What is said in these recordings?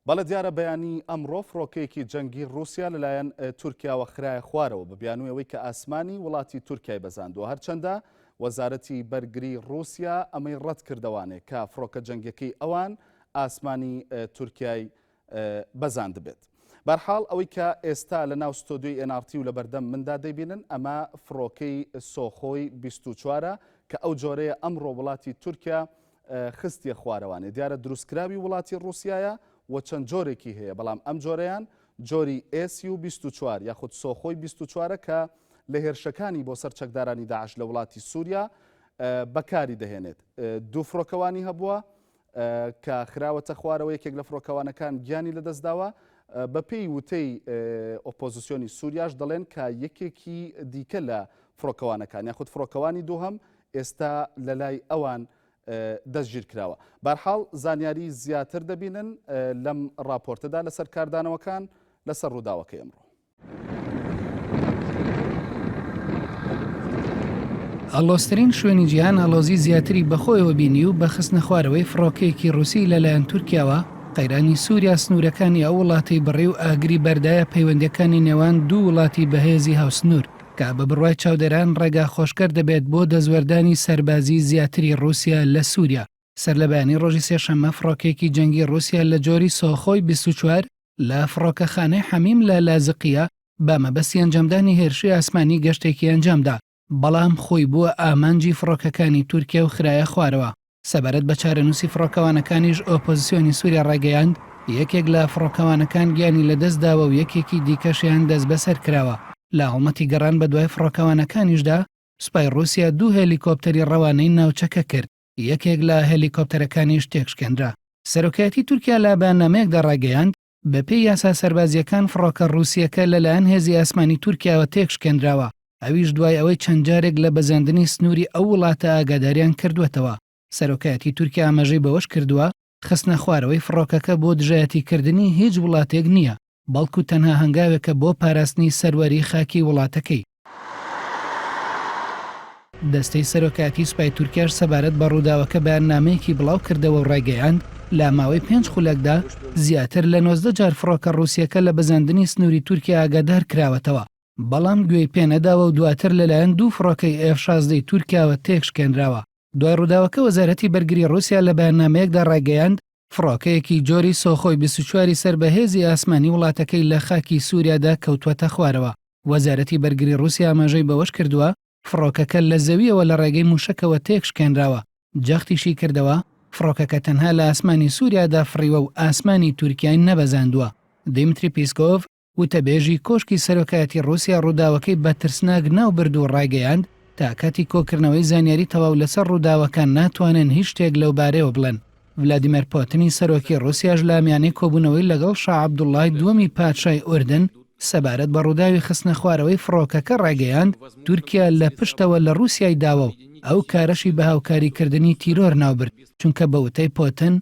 بەڵێ دیارە بەیانی ئەمڕۆ فڕۆکەیەکی جەنگی رووسیا لەلایەن تورکیاوە خرایە خوارەوە بە بیانوویەوەی کە ئاسمانی وڵاتی تورکیای بەزاندووە هەرچەندە وەزارەتی بەرگری رووسیا ئەمەی ڕەت کردوانێ کە فڕۆکە جەنگەکەی ئەوان ئاسمانی تورکیای بەزاند بێت. بەرحاڵ ئەوەی کە ئێستا لە ناو ستۆدیۆی NRT و لە بەردەم مندا دەبینن ئەمە فڕۆکەی سۆخۆی 24 کە ئەو جۆرەیە ئەمڕۆ وڵاتی تورکیا خستیە خوارەوانێ. دیارە دروستکراوی وڵاتی رووسیایە و چەند جۆرێکی هەیە، بەڵام ئەم جۆرەیان جۆری SU-24 یاخود سۆخۆی 24 کە لە هێرشەکانی بۆ سەر چەکدارانی داعش لە وڵاتی سووریا بەکاری دەهێنێت. دوو فڕۆکەوانی هەبووە کە خراوەتە خوارەوە، یەکێک لە فڕۆکەوانەکان گیانی لەدەستداوە. بە پێی وتەی ئۆپۆزیسیۆنی سووریاش دەڵێن کە یەکێکی دیکە لە فڕۆکەوانەکان یاخود فڕۆکەوانی دووهەم ئێستا لە لای ئەوان دەستگیر کراوە. بەرحاڵ زانیاری زیاتر دەبینن لەم راپۆرتەدا لەسەر کاردانەوەکان لەسەر ڕووداوەکەی ئەمڕۆ. ئەڵۆسترین شوێنی جیهان ئەڵۆزی زیاتری بەخۆیەوە بینی و بە خستنە خوارەوەی فڕۆکەیەکی رووسی لەلایەن تورکیاوە قەیرانی سووریا سنوورەکانی ئەو وڵاتی بڕێ و ئاگری بەردایە پەیوەندەکانی نێوان دوو وڵاتی بەهێزی هاوسنوور کە بە بڕوای چاودێران ڕێگا خۆشکەر دەبێت بۆ دەزوەردانی سەربازی زیاتری رووسیا لە سووریا. سەر لە بەیانی ڕۆژی سێشەممە فڕۆکێکی جەنگی رووسیا لە جۆری سۆخۆی 24 لە فڕۆکەخانەی حەمیم لە لازقیە بە مەبەستی ئەنجامدانی هێرشی ئاسمانی گەشتێکی ئەنجامدا، بەڵام خۆی بووە ئامانجی فڕۆکەکانی تورکیا و خرایە خوارەوە. سەبارەت بە چارەنووسی فڕۆکەوانەکانیش ئۆپۆزیسیۆنی سووریا ڕێگەیاند یەکێک لە فڕۆکەوانەکان گیانی لەدەستداوە و یەکێکی دیکەشیان دەست بەسەر کراوە. لە هەڵمەتی گەڕان بە دوای فڕۆکەوانەکانیشدا سوپای رووسیا دوو هێلیکۆپتەری ڕەوانەی ناوچەکە کرد، یەکێک لە هێلیکۆپتەرەکانیش تێکشکێنرا. سەرۆکایەتی تورکیا لە بەیاننامەیەکدا ڕاگەیاند بەپێی یاسا سەربازیەکان فڕۆکە رووسیەکە لەلایەن هێزی ئاسمانی تورکیاوە تێکشکێنراوە، ئەویش دوای ئەوەی چەند جارێک لە بەزاندنی سنووری ئەو وڵاتە ئاگاداریان کردوێتەوە. سەرۆکایەتی تورکیا ئاماژەی بەوەش کردووە خستنە خوارەوەی فڕۆکەکە بۆ دژایەتیکردنی هیچ وڵاتێک نییە، بەڵکو تەنها هەنگاوێکە بۆ پاراستنی سەروەری خاکی وڵاتەکەی. دەستەی سەرۆکایەتی سوپای تورکیاش سەبارەت بە ڕووداوەکە بەیاننامەیەکی بڵاو کردەوە و ڕێگەیاند لە ماوەی 5 خولەکدا زیاتر لە 90 جار فڕۆکە رووسیەکە لە بەزاندنی سنووری تورکیا ئاگادار کراوەتەوە، بەڵام گوێی پێنەداوە و دواتر لەلایەن دوو فڕۆکەی F-16 تورکیاوە تێکشکێنراوە. دوای ڕووداوەکە وەزارەتی بەرگری رووسیا لە بەیاننامەیەکدا ڕاگەیاند فڕۆکەیەکی جۆری سۆخۆی 24 سەر بەهێزی ئاسمانی وڵاتەکەی لە خاکی سووریادا کەوتوەتە خوارەوە. وەزارەتی بەرگری رووسیا ئاماژەی بەوەش کردووە فڕۆکەکە لە زەویەوە لە ڕێگەی موشکەوە تێکشکێنراوە، جەختیشی کردەوە فڕۆکەکە تەنها لە ئاسمانی سووریادا فڕیوە و ئاسمانی تورکیای نەبەزاندووە. دیمتری پیسکۆڤ وتەبێژی کۆشکی سەرۆکایەتی رووسیا ڕووداوەکەی بە ترسناک ناوبرد و ڕاگەیاند تا کاتی کۆکردنەوەی زانیاری تەواو لەسەر ڕووداوەکان ناتوانن هیچ شتێک لەو بارەیەوە بڵێن. ڤلادیمیر پۆتنی سەرۆکی رووسیاش لە میانەی کۆبوونەوەی لەگەڵ شاه عەبدوڵڵای دووەمی پادشای ئوردن سەبارەت بە ڕووداوی خستنە خوارەوەی فڕۆکەکە ڕاگەیاند تورکیا لە پشتەوە لە رووسیای داوە و ئەو کارەشی بە هاوکاریکردنی تیرۆر ناوبرد، چونکە بە وتەی پۆتن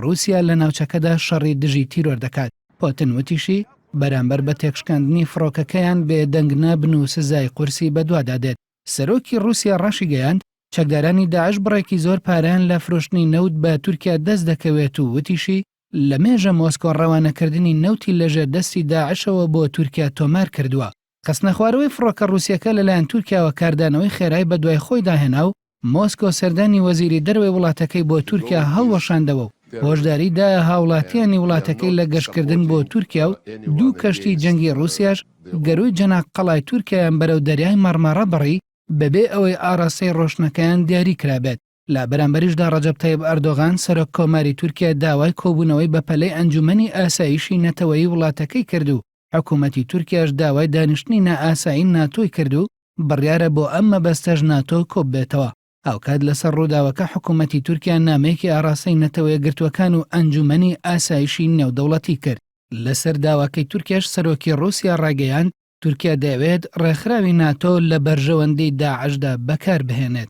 رووسیا لە ناوچەکەدا شەڕی دژی تیرۆر دەکات. پۆتن وتیشی بەرامبەر بە تێکشکاندنی فڕۆکەکەیان بێدەنگ نابن و سزای قورسی بەدوادادێت. سەرۆکی رووسیا ڕاشی گەیاند چەکدارانی داعش بڕێکی زۆر پارەیان لە فرۆشتنی نەوت بە تورکیا دەست دەکەوێت و وتیشی لە مێژە مۆسکۆ ڕەوانەکردنی نەوتی لەژێر دەستی داعشەوە بۆ تورکیا تۆمار کردووە. خستنە خوارەوەی فڕۆکە رووسیەکە لەلایەن تورکیاوە کاردانەوەی خێرای بە دوای خۆی داهێنا و مۆسکۆ سەردانی وەزیری دەروێ وڵاتەکەی بۆ تورکیا هەڵوەشاندەوە و هۆشداریدایە هاوڵاتیانی وڵاتەکەی لە گەشتکردن بۆ تورکیا و دوو کەشتی جەنگی رووسیاش گەروی جەناق قەڵای تورکیایان بەرەو دەریای مەرمارە بڕی بەبێ ئەوەی ئاراستەی ڕۆشنەکەیان دیاری کرابێت. لە بەرامبەریشدا ڕەجەب تایب ئەردۆغان سەرۆک کۆماری تورکیا داوای کۆبوونەوەی بە پەلەی ئەنجومەنی ئاسایشی نەتەوەیی وڵاتەکەی کرد و حکوومەتی تورکیاش داوای دانیشتنی نائاسایی ناتۆی کرد و بڕیارە بۆ ئەم مەبەستەش ناتۆ کۆب بێتەوە. ئەوکات لەسەر ڕووداوەکە حکوومەتی تورکیا نامەیەکی ئاراستەی نەتەوەیە گرتوەکان و ئەنجومەنی ئاسایشی نێودەوڵەتی کرد. لەسەر داواکەی تورکیاش سەرۆکی رووسیا ڕاگەیاند تورکیا دەوێت ڕێکخراوی ناتۆ لە بەرژەوەندەی داعشدا بەکار بهێنێت.